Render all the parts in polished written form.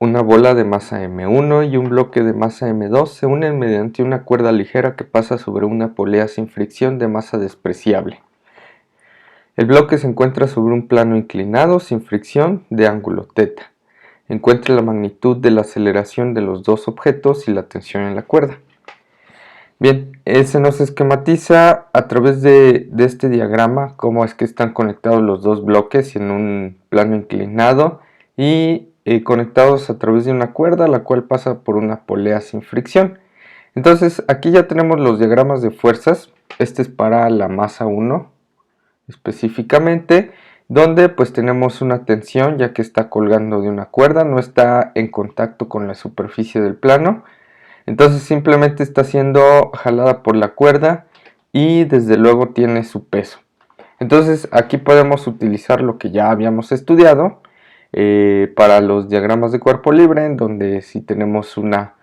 Una bola de masa M1 y un bloque de masa M2 se unen mediante una cuerda ligera que pasa sobre una polea sin fricción de masa despreciable. El bloque se encuentra sobre un plano inclinado sin fricción de ángulo θ. Encuentre la magnitud de la aceleración de los dos objetos y la tensión en la cuerda. Bien, se nos esquematiza a través de este diagrama cómo es que están conectados los dos bloques en un plano inclinado y conectados a través de una cuerda la cual pasa por una polea sin fricción. Entonces aquí ya tenemos los diagramas de fuerzas. Este es para la masa 1 específicamente, donde pues tenemos una tensión ya que está colgando de una cuerda, no está en contacto con la superficie del plano. Entonces simplemente está siendo jalada por la cuerda y desde luego tiene su peso. Entonces aquí podemos utilizar lo que ya habíamos estudiado para los diagramas de cuerpo libre, en donde si tenemos una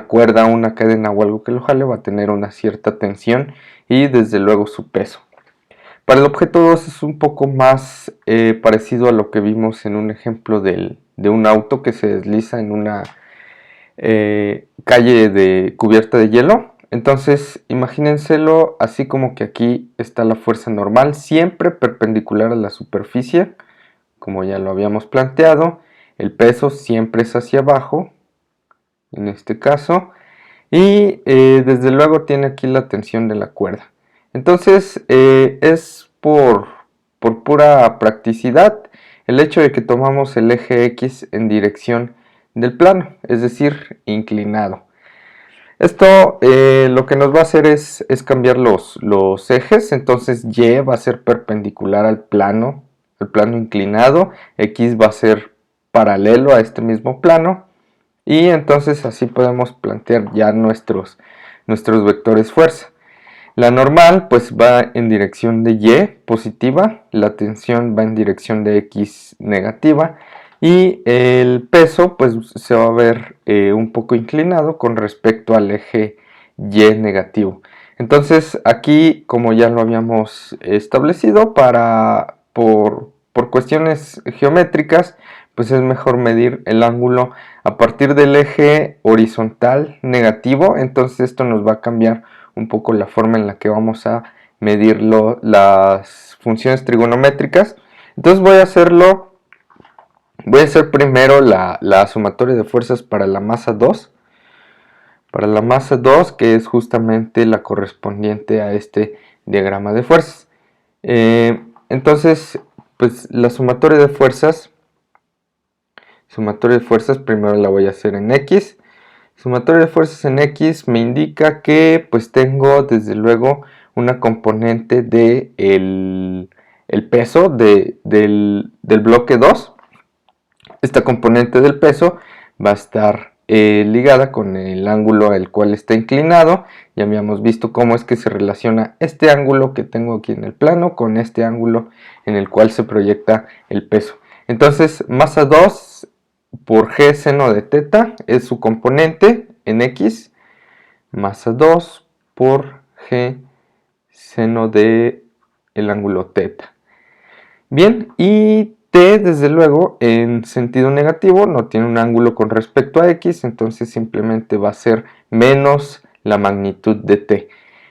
cuerda, una cadena o algo que lo jale, va a tener una cierta tensión y desde luego su peso. Para el objeto 2 es un poco más parecido a lo que vimos en un ejemplo de un auto que se desliza en una calle cubierta de hielo. Entonces imagínenselo así como que aquí está la fuerza normal, siempre perpendicular a la superficie, como ya lo habíamos planteado. El peso siempre es hacia abajo, en este caso, y desde luego tiene aquí la tensión de la cuerda. Entonces es por pura practicidad el hecho de que tomamos el eje X en dirección del plano, es decir, inclinado. Esto lo que nos va a hacer es cambiar los ejes. Entonces Y va a ser perpendicular al plano inclinado, X va a ser paralelo a este mismo plano, y entonces así podemos plantear ya nuestros vectores fuerza. La normal pues va en dirección de Y positiva, la tensión va en dirección de X negativa, y el peso pues se va a ver un poco inclinado con respecto al eje Y negativo. Entonces aquí, como ya lo habíamos establecido, por cuestiones geométricas pues es mejor medir el ángulo a partir del eje horizontal negativo. Entonces esto nos va a cambiar un poco la forma en la que vamos a medir las funciones trigonométricas. Entonces voy a hacer primero la sumatoria de fuerzas para la masa 2. Para la masa 2, que es justamente la correspondiente a este diagrama de fuerzas. Entonces, pues la sumatoria de fuerzas primero la voy a hacer en X. Sumatoria de fuerzas en X me indica que pues tengo desde luego una componente de el peso del bloque 2. Esta componente del peso va a estar ligada con el ángulo al cual está inclinado. Ya habíamos visto cómo es que se relaciona este ángulo que tengo aquí en el plano con este ángulo en el cual se proyecta el peso. Entonces masa 2 por G seno de θ es su componente en X, masa 2 por G seno de el ángulo θ. Bien, y T desde luego en sentido negativo no tiene un ángulo con respecto a X, entonces simplemente va a ser menos la magnitud de T.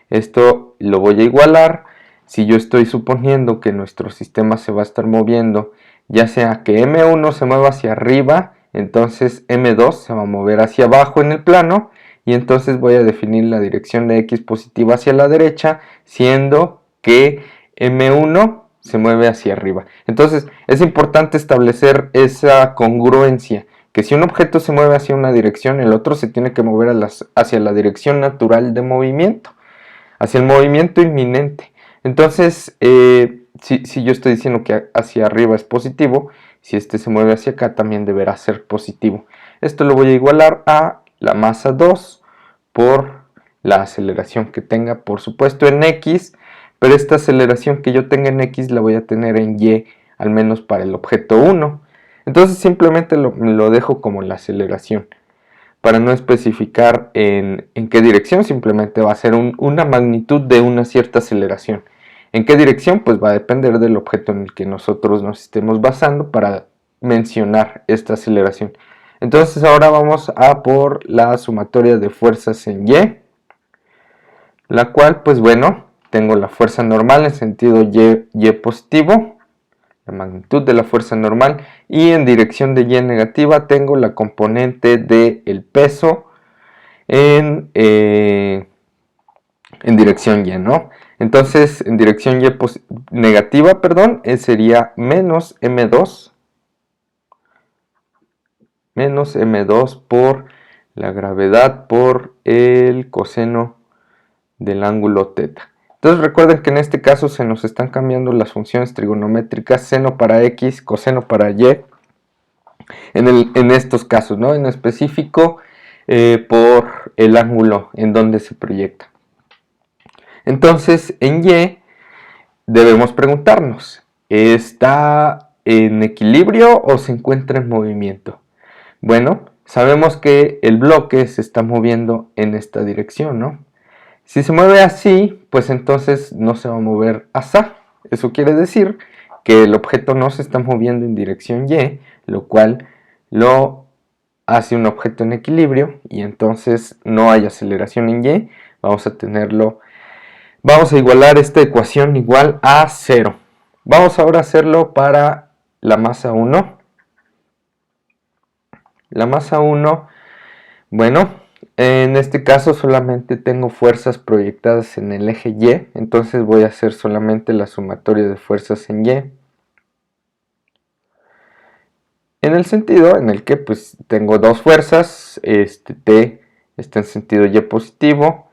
Esto lo voy a igualar. Si yo estoy suponiendo que nuestro sistema se va a estar moviendo, ya sea que M1 se mueva hacia arriba, entonces M2 se va a mover hacia abajo en el plano, y entonces voy a definir la dirección de X positiva hacia la derecha, siendo que M1 se mueve hacia arriba. Entonces es importante establecer esa congruencia, que si un objeto se mueve hacia una dirección, el otro se tiene que mover hacia la dirección natural de movimiento, hacia el movimiento inminente. Entonces si yo estoy diciendo que hacia arriba es positivo, si este se mueve hacia acá también deberá ser positivo. Esto lo voy a igualar a la masa 2 por la aceleración que tenga, por supuesto, en X, pero esta aceleración que yo tenga en X la voy a tener en Y, al menos para el objeto 1. Entonces simplemente lo dejo como la aceleración. Para no especificar en qué dirección, simplemente va a ser una magnitud de una cierta aceleración. ¿En qué dirección? Pues va a depender del objeto en el que nosotros nos estemos basando para mencionar esta aceleración. Entonces ahora vamos a por la sumatoria de fuerzas en Y, la cual, pues bueno, tengo la fuerza normal en sentido Y positivo, la magnitud de la fuerza normal, y en dirección de Y negativa tengo la componente del peso en dirección Y, ¿no? Entonces, en dirección Y negativa, perdón, sería menos M2 por la gravedad por el coseno del ángulo teta. Entonces recuerden que en este caso se nos están cambiando las funciones trigonométricas, seno para x, coseno para y, en estos casos, ¿no? En específico por el ángulo en donde se proyecta. Entonces en y debemos preguntarnos, ¿está en equilibrio o se encuentra en movimiento? Bueno, sabemos que el bloque se está moviendo en esta dirección, ¿no? Si se mueve así, pues entonces no se va a mover así. Eso quiere decir que el objeto no se está moviendo en dirección Y, lo cual lo hace un objeto en equilibrio y entonces no hay aceleración en Y. Vamos a igualar esta ecuación igual a 0. Vamos ahora a hacerlo para la masa 1. La masa 1, bueno, en este caso solamente tengo fuerzas proyectadas en el eje Y, entonces voy a hacer solamente la sumatoria de fuerzas en Y. En el sentido en el que pues tengo dos fuerzas, T está en sentido Y positivo,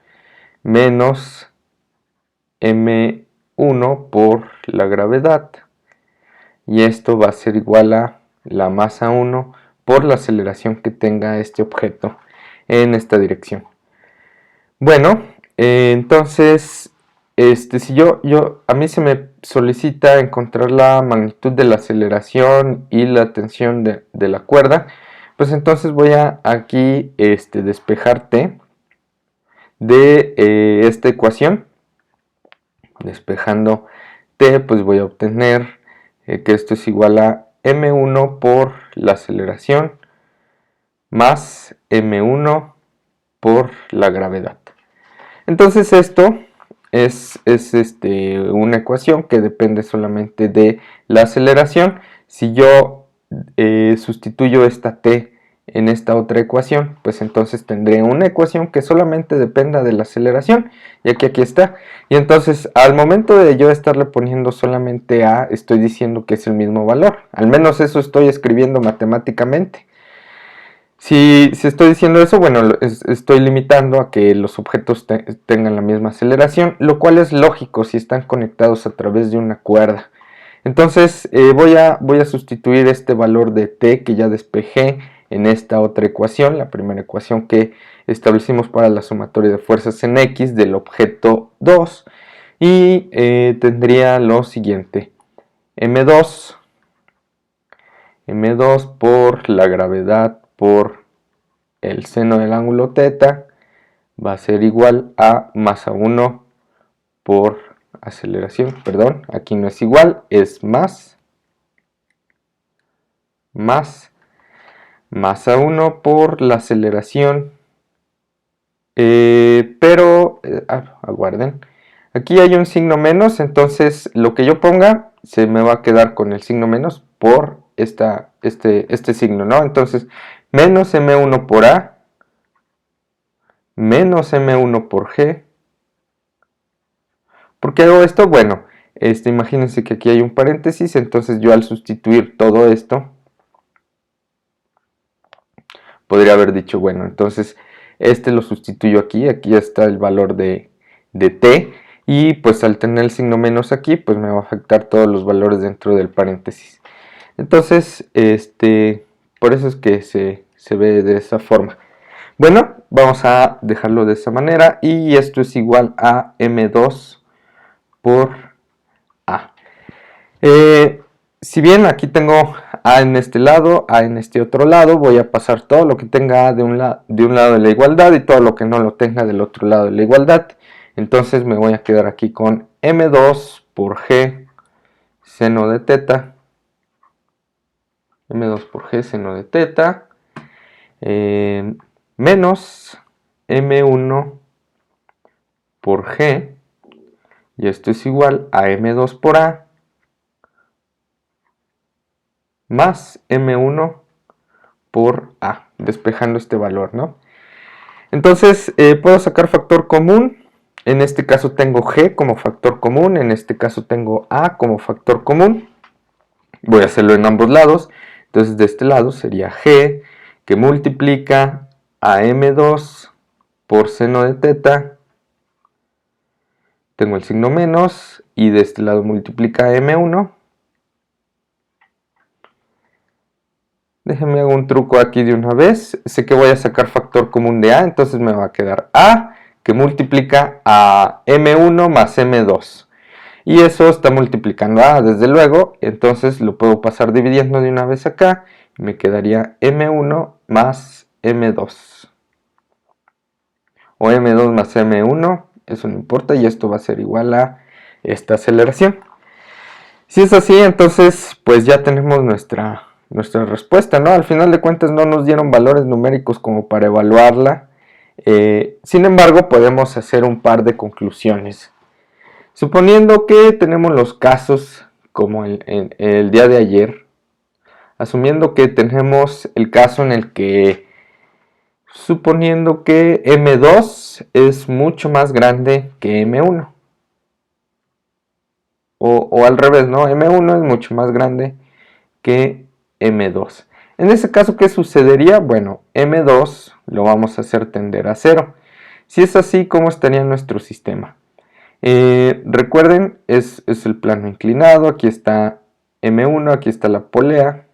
menos M1 por la gravedad. Y esto va a ser igual a la masa 1 por la aceleración que tenga este objeto en esta dirección. Bueno, entonces, si a mí se me solicita encontrar la magnitud de la aceleración y la tensión de la cuerda, pues entonces voy a aquí despejar T de esta ecuación. Despejando T, pues voy a obtener que esto es igual a M1 por la aceleración más M1 por la gravedad. Entonces esto es una ecuación que depende solamente de la aceleración. Si yo sustituyo esta t en esta otra ecuación, pues entonces tendré una ecuación que solamente dependa de la aceleración, ya que aquí está. Y entonces al momento de yo estarle poniendo solamente a, estoy diciendo que es el mismo valor. Al menos eso estoy escribiendo matemáticamente. Si estoy diciendo eso, bueno, estoy limitando a que los objetos tengan la misma aceleración, lo cual es lógico si están conectados a través de una cuerda. Entonces voy a sustituir este valor de t que ya despejé en esta otra ecuación, la primera ecuación que establecimos para la sumatoria de fuerzas en x del objeto 2, y tendría lo siguiente: m2 por la gravedad por el seno del ángulo teta va a ser igual a masa 1 por aceleración, perdón, aquí no es igual, es más masa 1 por la aceleración, pero aguarden, aquí hay un signo menos, entonces lo que yo ponga se me va a quedar con el signo menos por este signo, ¿no? Entonces menos m1 por a menos m1 por g. ¿Por qué hago esto? Bueno, imagínense que aquí hay un paréntesis, entonces yo al sustituir todo esto podría haber dicho, bueno, entonces lo sustituyo aquí está el valor de t, y pues al tener el signo menos aquí, pues me va a afectar todos los valores dentro del paréntesis. Entonces, por eso es que se ve de esa forma. Bueno, vamos a dejarlo de esa manera, y esto es igual a m2 por a. Si bien aquí tengo a en este lado, a en este otro lado, voy a pasar todo lo que tenga a de un lado de la igualdad y todo lo que no lo tenga del otro lado de la igualdad. Entonces me voy a quedar aquí con m2 por g seno de teta, m2 por g seno de teta, menos M1 por G, y esto es igual a M2 por A más M1 por A, despejando este valor, ¿no? Entonces puedo sacar factor común. En este caso tengo G como factor común, en este caso tengo A como factor común. Voy a hacerlo en ambos lados. Entonces de este lado sería G que multiplica a M2 por seno de teta. Tengo el signo menos y de este lado multiplica a M1. Déjenme hago un truco aquí de una vez. Sé que voy a sacar factor común de A, entonces me va a quedar A que multiplica a M1 más M2. Y eso está multiplicando a A, desde luego. Entonces lo puedo pasar dividiendo de una vez acá. Y me quedaría M1 más M2. O M2 más M1, eso no importa. Y esto va a ser igual a esta aceleración. Si es así, entonces pues ya tenemos nuestra respuesta, ¿no? Al final de cuentas no nos dieron valores numéricos como para evaluarla. Sin embargo, podemos hacer un par de conclusiones. Suponiendo que tenemos los casos como el día de ayer, asumiendo que tenemos el caso en el que, suponiendo que M2 es mucho más grande que M1. O al revés, ¿no? M1 es mucho más grande que M2. En ese caso, ¿qué sucedería? Bueno, M2 lo vamos a hacer tender a 0. Si es así, ¿cómo estaría nuestro sistema? Recuerden, es el plano inclinado. Aquí está M1, aquí está la polea.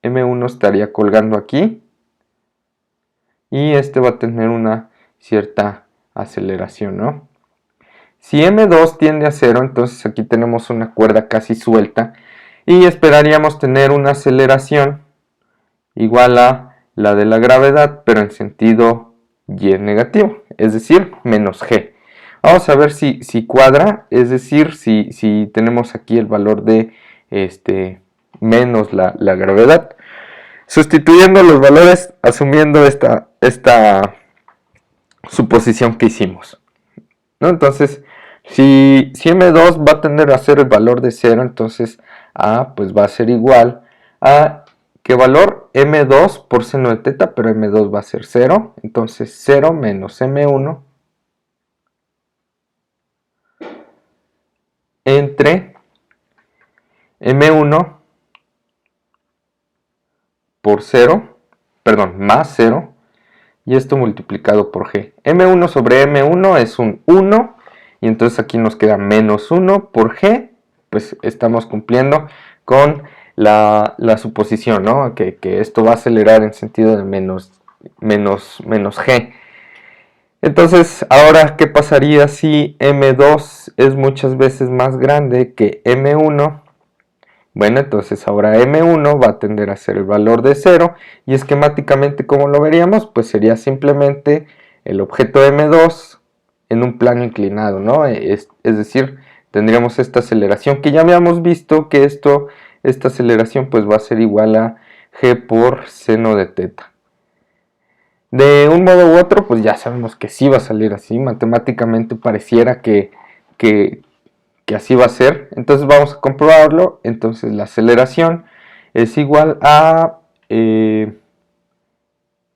M1 estaría colgando aquí. Y este va a tener una cierta aceleración, ¿no? Si M2 tiende a 0, entonces aquí tenemos una cuerda casi suelta. Y esperaríamos tener una aceleración igual a la de la gravedad, pero en sentido y negativo, es decir, menos g. Vamos a ver si cuadra, es decir, si tenemos aquí el valor de menos la gravedad. Sustituyendo los valores, asumiendo esta suposición que hicimos, ¿no? Entonces, si M2 va a tender a ser el valor de 0, entonces A pues va a ser igual a, ¿qué valor? M2 por seno de teta, pero M2 va a ser 0, entonces 0 menos M1 entre M1 por 0, perdón, más 0, y esto multiplicado por G. M1 sobre M1 es un 1, y entonces aquí nos queda menos 1 por G, pues estamos cumpliendo con la suposición, ¿no? Que esto va a acelerar en sentido de menos G. Entonces, ahora, ¿qué pasaría si M2 es muchas veces más grande que M1? Bueno, entonces ahora M1 va a tender a ser el valor de 0, y esquemáticamente, ¿cómo lo veríamos? Pues sería simplemente el objeto M2 en un plano inclinado, ¿no? Es decir, tendríamos esta aceleración que ya habíamos visto que esta aceleración pues va a ser igual a g por seno de teta. De un modo u otro, pues ya sabemos que sí va a salir así, matemáticamente pareciera que así va a ser. Entonces vamos a comprobarlo. Entonces la aceleración es igual a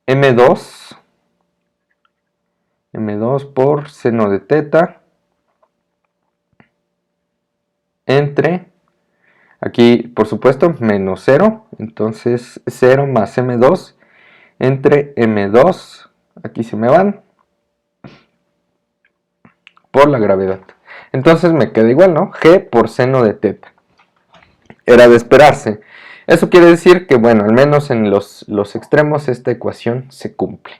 M2 por seno de teta entre, aquí por supuesto menos 0, entonces 0 más M2 entre M2, aquí se me van, por la gravedad. Entonces me queda igual, ¿no? G por seno de teta. Era de esperarse. Eso quiere decir que, bueno, al menos en los extremos esta ecuación se cumple.